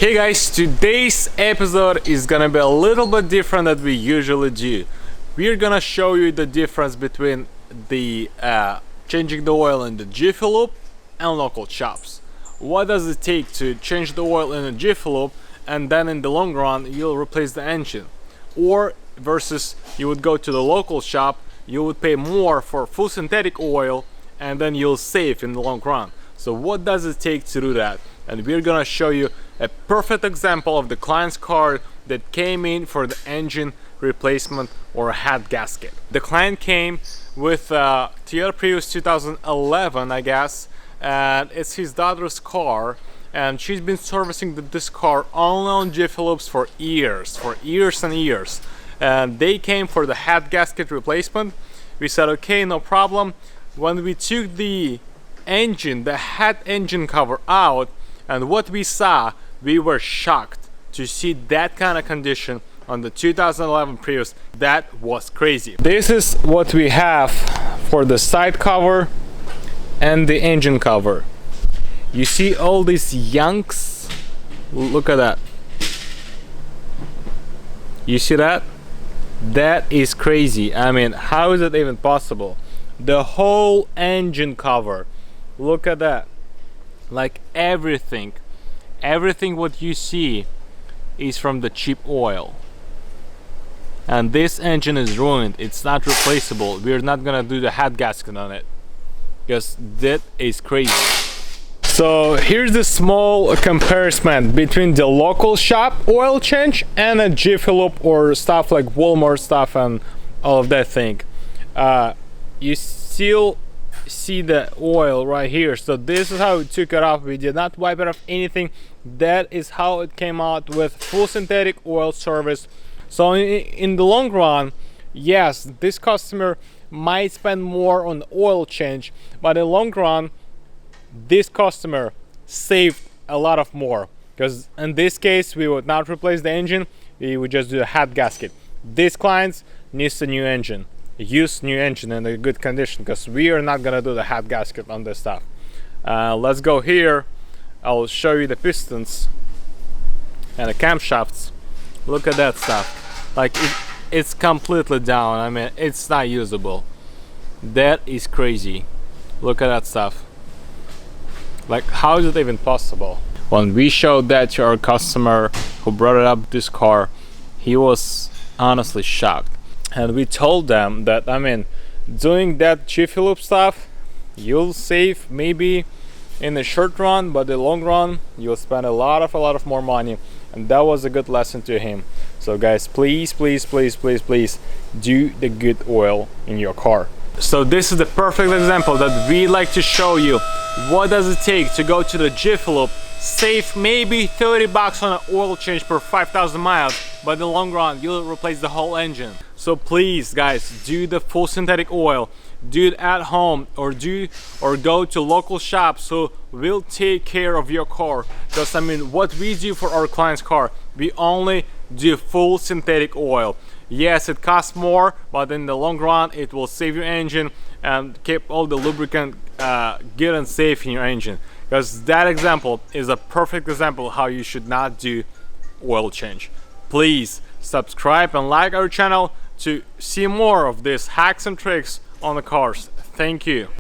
Hey guys, today's episode is gonna be a little bit different than we usually do. We're gonna show you the difference between the changing the oil in the Jiffy Lube and local shops. What does it take to change the oil in a Jiffy Lube and then in the long run you'll replace the engine? Or versus you would go to the local shop, you would pay more for full synthetic oil and then you'll save in the long run. So what does it take to do that? And we're gonna show you a perfect example of the client's car that came in for the engine replacement or a head gasket. The client came with a Toyota Prius 2011, I guess, and it's his daughter's car, and she's been servicing this car only on Jiffy Lubes for years and years. And they came for the head gasket replacement. We said, okay, no problem. When we took the engine, the head engine cover out, and what we saw, we were shocked to see that kind of condition on the 2011 Prius. That was crazy. This is what we have for the side cover and the engine cover. You see all these yanks? Look at that. You see that? That is crazy. I mean, how is it even possible? The whole engine cover. Look at that. Like everything what you see is from the cheap oil, and this engine is ruined. It's not replaceable. We're not gonna do the head gasket on it because that is crazy. So here's the small comparison between the local shop oil change and a Jiffy Lube or stuff like Walmart stuff and all of that thing. You still see the oil right here. So this is how we took it off. We did not wipe it off anything. That is how it came out with full synthetic oil service. So in the long run, yes, this customer might spend more on the oil change, but in the long run this customer saved a lot of more, because in this case we would not replace the engine, we would just do a head gasket. This client needs a new engine. Use new engine in a good condition, because we are not gonna do the head gasket on this stuff. Let's go here. I'll show you the pistons and the camshafts. Look at that stuff. Like it's completely down. I mean, it's not usable. That is crazy. Look at that stuff. Like, how is it even possible? When we showed that to our customer who brought it up this car, he was honestly shocked. And we told them that, I mean, doing that Jiffy Lube stuff, you'll save maybe in the short run, but the long run you'll spend a lot of more money. And that was a good lesson to him. So guys, please do the good oil in your car. So this is the perfect example that we like to show you. What does it take to go to the Jiffy Lube, save maybe 30 bucks on an oil change per 5,000 miles, but in the long run you'll replace the whole engine. So please guys, do the full synthetic oil, do it at home, or go to local shops who will take care of your car. Because I mean, what we do for our client's car, we only do full synthetic oil. Yes, it costs more, but in the long run it will save your engine and keep all the lubricant good and safe in your engine. Because that example is a perfect example how you should not do oil change. Please subscribe and like our channel to see more of these hacks and tricks on the cars. Thank you.